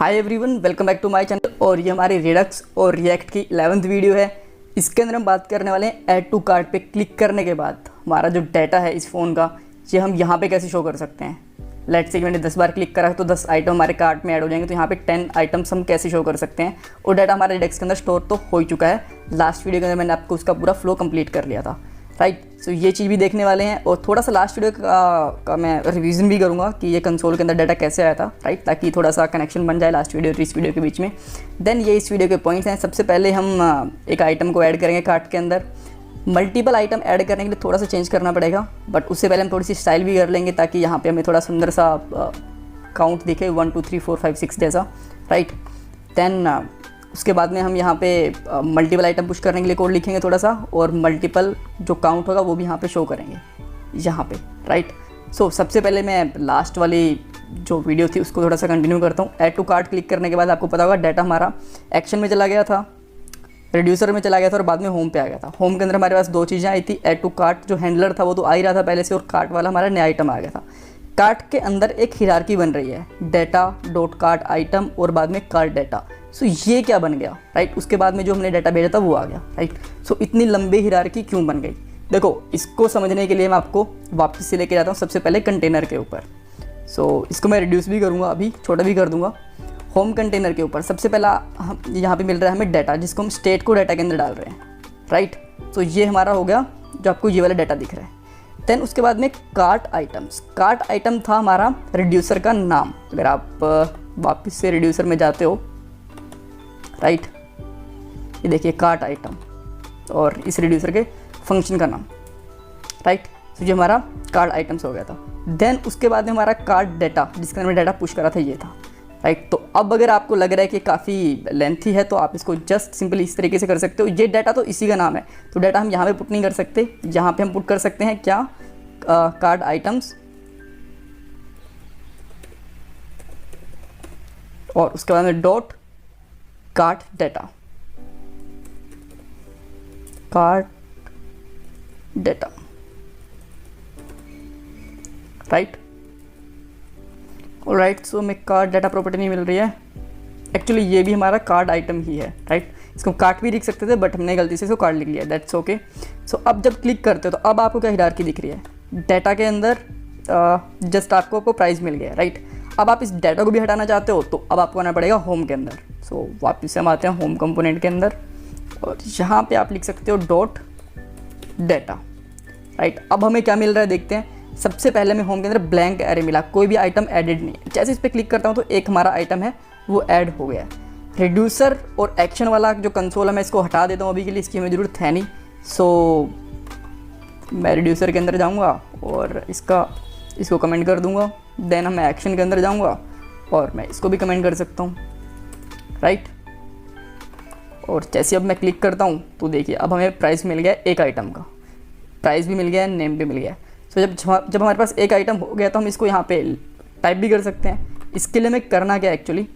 Hi everyone, welcome back to my channel. और ये हमारी रिडक्स और रिएक्ट की 11वीं वीडियो है। इसके अंदर हम बात करने वाले हैं ऐड टू कार्ट पे क्लिक करने के बाद हमारा जो डाटा है इस फ़ोन का, ये हम यहाँ पे कैसे शो कर सकते हैं। लेट्स से मैंने 10 बार क्लिक करा तो 10 आइटम हमारे कार्ट में ऐड हो जाएंगे। तो यहाँ पे 10 आइटम्स हम कैसे शो कर सकते हैं। और डाटा हमारे रिडक्स के अंदर स्टोर तो हो ही चुका है। लास्ट वीडियो के अंदर मैंने आपको उसका पूरा फ्लो कंप्लीट कर लिया था, राइट। सो ये चीज़ भी देखने वाले हैं और थोड़ा सा लास्ट वीडियो का मैं रिवीजन भी करूँगा कि ये कंसोल के अंदर डाटा कैसे आया था, राइट, ताकि थोड़ा सा कनेक्शन बन जाए लास्ट वीडियो और इस वीडियो के बीच में। देन ये इस वीडियो के पॉइंट्स हैं। सबसे पहले हम एक आइटम को ऐड करेंगे कार्ट के अंदर। मल्टीपल आइटम ऐड करने के लिए थोड़ा सा चेंज करना पड़ेगा, बट उससे पहले हम थोड़ी सी स्टाइल भी कर लेंगे ताकि यहाँ पर हमें थोड़ा सुंदर सा काउंट दिखे 1 2 3 4 5 6 जैसा, राइट। देन उसके बाद में हम यहाँ पे मल्टीपल आइटम पुश करने के लिए कोड लिखेंगे थोड़ा सा, और मल्टीपल जो काउंट होगा वो भी यहाँ पे शो करेंगे यहाँ पे, राइट। सो सबसे पहले मैं लास्ट वाली जो वीडियो थी उसको थोड़ा सा कंटिन्यू करता हूँ। ऐड टू कार्ट क्लिक करने के बाद आपको पता होगा डाटा हमारा एक्शन में चला गया था, रिड्यूसर में चला गया था और बाद में होम पे आ गया था। होम के अंदर हमारे पास दो चीज़ें आई थी। ऐड टू कार्ट जो हैंडलर था वो तो आ ही रहा था पहले से, और कार्ट वाला हमारा नया आइटम आ गया था। कार्ट के अंदर एक हिरार्की बन रही है, डाटा डॉट कार्ट आइटम और बाद में कार्ट डाटा। सो ये क्या बन गया, राइट। उसके बाद में जो हमने डाटा भेजा था वो आ गया, राइट। सो इतनी लंबी हिरार्की क्यों बन गई, देखो इसको समझने के लिए मैं आपको वापस से लेके जाता हूँ सबसे पहले कंटेनर के ऊपर। सो इसको मैं रिड्यूस भी करूँगा, अभी छोटा भी कर दूँगा। होम कंटेनर के ऊपर सबसे पहला हम यहाँ पे मिल रहा है हमें डाटा, जिसको हम स्टेट को डाटा के अंदर डाल रहे हैं, राइट। सो ये हमारा हो गया जो आपको ये वाला डाटा दिख रहा है। देन उसके बाद में कार्ट आइटम्स। कार्ट आइटम था हमारा रिड्यूसर का नाम। अगर आप वापस से रिड्यूसर में जाते हो, राइट, ये देखिए कार्ट आइटम और इस रिड्यूसर के फंक्शन का नाम, राइट। तो ये हमारा कार्ट आइटम्स हो गया था। देन उसके बाद में हमारा कार्ट डाटा, जिसके अंदर डाटा पुश करा था, ये था, राइट। तो अब अगर आपको लग रहा है कि काफ़ी लेंथी है तो आप इसको जस्ट सिंपली इस तरीके से कर सकते हो। ये डाटा तो इसी का नाम है, तो डाटा हम यहाँ पे पुट नहीं कर सकते। यहाँ पे हम पुट कर सकते हैं क्या, कार्ट आइटम्स, और उसके बाद में dot cart data, cart data, right. Right. So हमें कार्ड डाटा प्रॉपर्टी नहीं मिल रही है। एक्चुअली ये भी हमारा कार्ड आइटम ही है, राइट। इसको कार्ट भी लिख सकते थे बट हमने गलती से इसको कार्ड लिख लिया, दैट्स ओके। सो अब जब क्लिक करते हो तो अब आपको क्या हिरार्की दिख रही है, डाटा के अंदर जस्ट आपको प्राइस मिल गया, राइट। अब आप इस डाटा को भी हटाना चाहते हो तो अब आपको आना पड़ेगा होम के अंदर। सो वापस से हम आते हैं होम कंपोनेंट के अंदर और यहाँ पर आप लिख सकते हो डॉट डाटा, राइट। अब हमें क्या मिल रहा है देखते हैं। सबसे पहले हमें होम के अंदर ब्लैंक एरे मिला, कोई भी आइटम एडिड नहीं। जैसे इस पर क्लिक करता हूँ तो एक हमारा आइटम है वो ऐड हो गया। रिड्यूसर और एक्शन वाला जो कंसोल है मैं इसको हटा देता हूँ अभी के लिए, इसकी हमें ज़रूरत है नहीं। सो मैं रिड्यूसर के अंदर जाऊँगा और इसको कमेंट कर दूँगा। देन मैं एक्शन के अंदर जाऊँगा और मैं इसको भी कमेंट कर सकता हूँ, राइट। और जैसे अब मैं क्लिक करता हूँ तो देखिए अब हमें प्राइस मिल गया एक आइटम का, प्राइस भी मिल गया, नेम भी मिल गया। तो जब हमारे पास एक आइटम हो गया तो हम इसको यहाँ पे टाइप भी कर सकते हैं। इसके लिए हमें करना क्या एक्चुअली,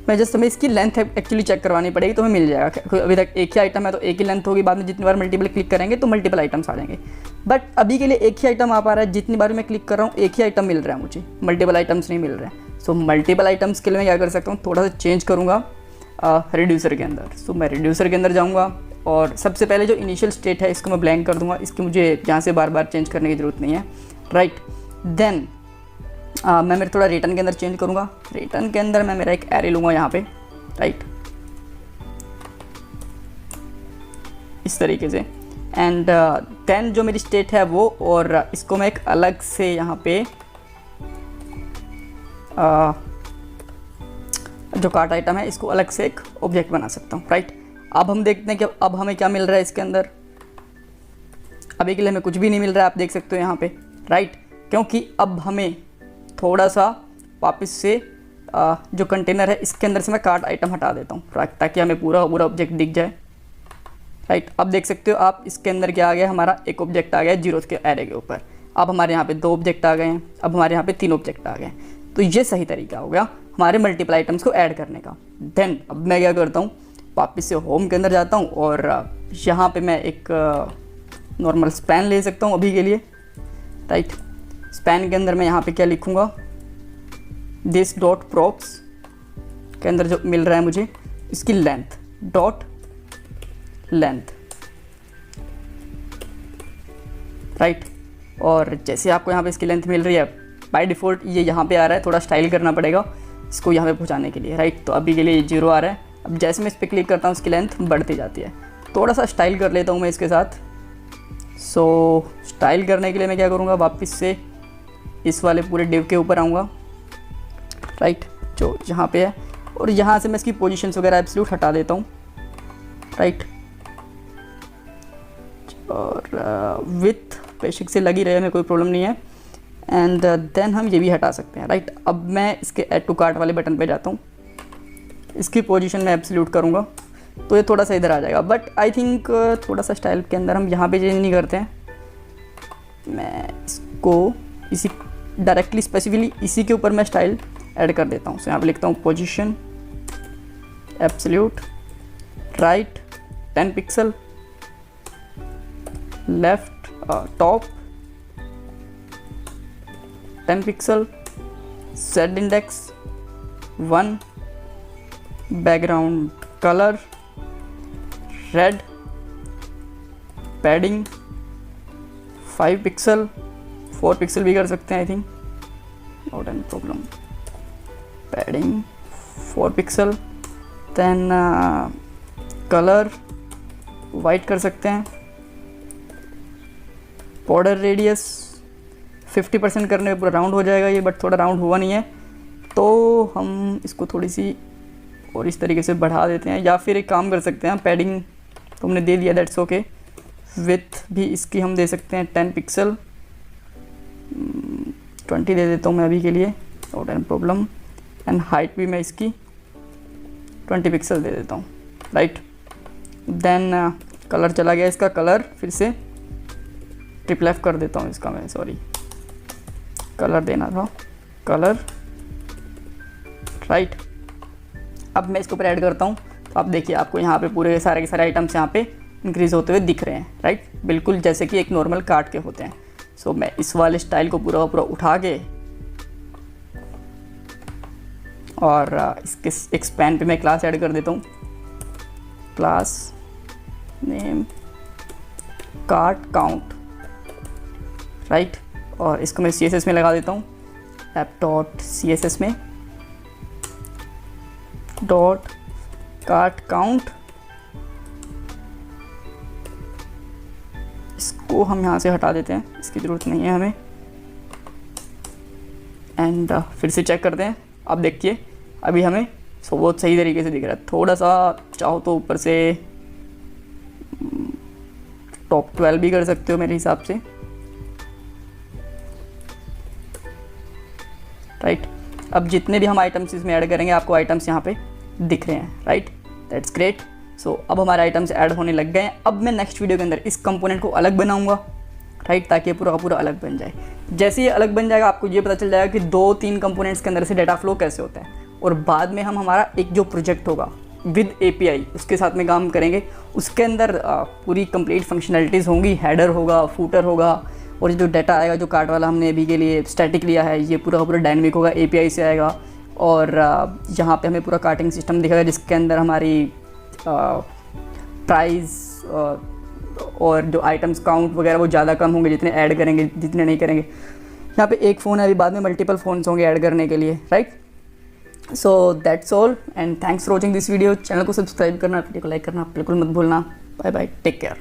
मैं जस्ट हमें इसकी लेंथ एक्चुअली चेक करवानी पड़ेगी तो हमें मिल जाएगा। अभी तक एक ही आइटम है तो एक ही लेंथ होगी, बाद में जितनी बार मल्टीपल क्लिक करेंगे तो मल्टीपल आइटम्स आ जाएंगे। बट अभी के लिए एक ही आइटम आ पा रहा है, जितनी बार मैं क्लिक कर रहा हूँ एक ही आइटम मिल रहा है मुझे, मल्टीपल आइटम्स नहीं मिल रहे हैं। सो मल्टीपल आइटम्स के लिए मैं क्या कर सकता हूँ, थोड़ा सा चेंज करूँगा रिड्यूसर के अंदर। सो मैं रिड्यूसर के अंदर जाऊँगा और सबसे पहले जो इनिशियल स्टेट है इसको मैं ब्लैंक कर दूंगा। इसकी मुझे यहाँ से बार बार चेंज करने की ज़रूरत नहीं है, राइट। देन मैं मेरे थोड़ा रिटर्न के अंदर चेंज करूँगा। रिटर्न के अंदर मैं मेरा एक एरे लूँगा यहाँ पे, राइट, इस तरीके से। एंड देन जो मेरी स्टेट है वो, और इसको मैं एक अलग से यहाँ पे जो कार्ट आइटम है इसको अलग से एक ऑब्जेक्ट बना सकता हूँ, राइट। अब हम देखते हैं कि अब हमें क्या मिल रहा है इसके अंदर। अभी के लिए हमें कुछ भी नहीं मिल रहा है, आप देख सकते हो यहाँ पे, राइट। क्योंकि अब हमें थोड़ा सा वापस से जो कंटेनर है इसके अंदर से मैं कार्ट आइटम हटा देता हूँ ताकि हमें पूरा ऑब्जेक्ट दिख जाए, राइट। अब देख सकते हो आप इसके अंदर क्या आ गया, हमारा एक ऑब्जेक्ट आ गया जीरोस के एरे के ऊपर। अब हमारे यहाँ पे 2 ऑब्जेक्ट आ गए हैं, अब हमारे यहाँ पे 3 ऑब्जेक्ट आ गए हैं। तो ये सही तरीका हो गया हमारे मल्टीपल आइटम्स को ऐड करने का। देन अब मैं क्या करता हूँ, वापस से होम के अंदर जाता हूँ और यहाँ पे मैं एक नॉर्मल स्पैन ले सकता हूँ अभी के लिए, राइट। स्पैन के अंदर मैं यहाँ पे क्या लिखूँगा, दिस डॉट प्रॉप्स के अंदर जो मिल रहा है मुझे इसकी लेंथ, डॉट लेंथ, राइट। और जैसे आपको यहाँ पे इसकी लेंथ मिल रही है, बाय डिफ़ॉल्ट ये यहाँ पे आ रहा है, थोड़ा स्टाइल करना पड़ेगा इसको यहाँ पे पहुँचाने के लिए, राइट। तो अभी के लिए 0 आ रहा है। अब जैसे मैं इस पर क्लिक करता हूँ इसकी लेंथ बढ़ती जाती है। थोड़ा सा स्टाइल कर लेता हूँ मैं इसके साथ। सो स्टाइल करने के लिए मैं क्या करूँगा, वापस से इस वाले पूरे डिव के ऊपर आऊँगा, राइट, जो यहाँ पे है, और यहाँ से मैं इसकी पोजीशंस वगैरह एब्सोल्यूट हटा देता हूँ, राइट। और विथ बेसिक से लगी रहे हमें कोई प्रॉब्लम नहीं है। एंड देन हम ये भी हटा सकते हैं, राइट। अब मैं इसके ऐड टू कार्ट वाले बटन पे जाता हूँ, इसकी पोजीशन में एब्सोल्यूट करूँगा तो ये थोड़ा सा इधर आ जाएगा। बट आई थिंक थोड़ा सा स्टाइल के अंदर हम यहाँ पे चेंज नहीं करते हैं। मैं इसको इसी डायरेक्टली स्पेसिफिकली इसी के ऊपर मैं स्टाइल ऐड कर देता हूँ। सो यहाँ पे लिखता हूँ position absolute right 10 pixel, left top 10 pixel, set index 1, background colour red, padding 5 pixel, 4 pixel भी कर सकते हैं I think, not any problem. Padding 4 pixel, then colour white कर सकते हैं। बॉर्डर रेडियस 50% करने पे पूरा राउंड हो जाएगा ये, बट थोड़ा राउंड हुआ नहीं है तो हम इसको थोड़ी सी और इस तरीके से बढ़ा देते हैं। या फिर एक काम कर सकते हैं, पैडिंग तो हमने दे दिया, दैट्स ओके। विथ भी इसकी हम दे सकते हैं 10 पिक्सल, 20 दे देता हूँ मैं अभी के लिए, not any problem. And height भी मैं इसकी 20 पिक्सल दे देता हूँ, राइट। देन कलर चला गया इसका, कलर फिर से ट्रिपल एफ कर देता हूँ इसका मैं, सॉरी कलर देना था, कलर राइट। अब मैं इसके ऊपर ऐड करता हूँ तो आप देखिए आपको यहाँ पे पूरे सारे के सारे आइटम्स यहाँ पे इंक्रीज़ होते हुए दिख रहे हैं, राइट, बिल्कुल जैसे कि एक नॉर्मल कार्ट के होते हैं। सो मैं इस वाले स्टाइल को पूरा पूरा उठा के और इसके एक स्पैन पे मैं क्लास ऐड कर देता हूँ, class name cart count, right. और इसको मैं CSS में लगा देता हूँ, app.css में डॉट कार्ट काउंट। इसको हम यहाँ से हटा देते हैं, इसकी ज़रूरत नहीं है हमें। एंड फिर से चेक करते हैं, आप देखिए अभी हमें बहुत सही तरीके से दिख रहा है। थोड़ा सा चाहो तो ऊपर से टॉप 12 भी कर सकते हो मेरे हिसाब से, राइट। अब जितने भी हम आइटम्स इसमें ऐड करेंगे आपको आइटम्स यहाँ पे दिख रहे हैं, राइट, दैट्स ग्रेट। सो अब हमारे आइटम्स ऐड होने लग गए हैं। अब मैं नेक्स्ट वीडियो के अंदर इस कंपोनेंट को अलग बनाऊंगा, राइट, ताकि ये पूरा का पूरा अलग बन जाए। जैसे ये अलग बन जाएगा आपको ये पता चल जाएगा कि 2-3 कंपोनेंट्स के अंदर से डाटा फ्लो कैसे होता है। और बाद में हम हमारा एक जो प्रोजेक्ट होगा विद API उसके साथ में काम करेंगे, उसके अंदर पूरी कंप्लीट फंक्शनैलिटीज़ होंगी, हेडर होगा, फूटर होगा, और जो डाटा आएगा जो कार्ट वाला हमने अभी के लिए स्टैटिक लिया है ये पूरा पूरा डायनेमिक होगा, API से आएगा। और यहाँ पे हमें पूरा कार्टिंग सिस्टम दिखेगा जिसके अंदर हमारी प्राइस और जो आइटम्स काउंट वगैरह वो ज़्यादा कम होंगे जितने ऐड करेंगे, जितने नहीं करेंगे। यहाँ पे एक फ़ोन है, अभी बाद में मल्टीपल फ़ोन्स होंगे ऐड करने के लिए, right. So that's all and thanks for watching this video. Channel को सब्सक्राइब करना, वीडियो को लाइक करना बिल्कुल मत भूलना। Bye bye, take care.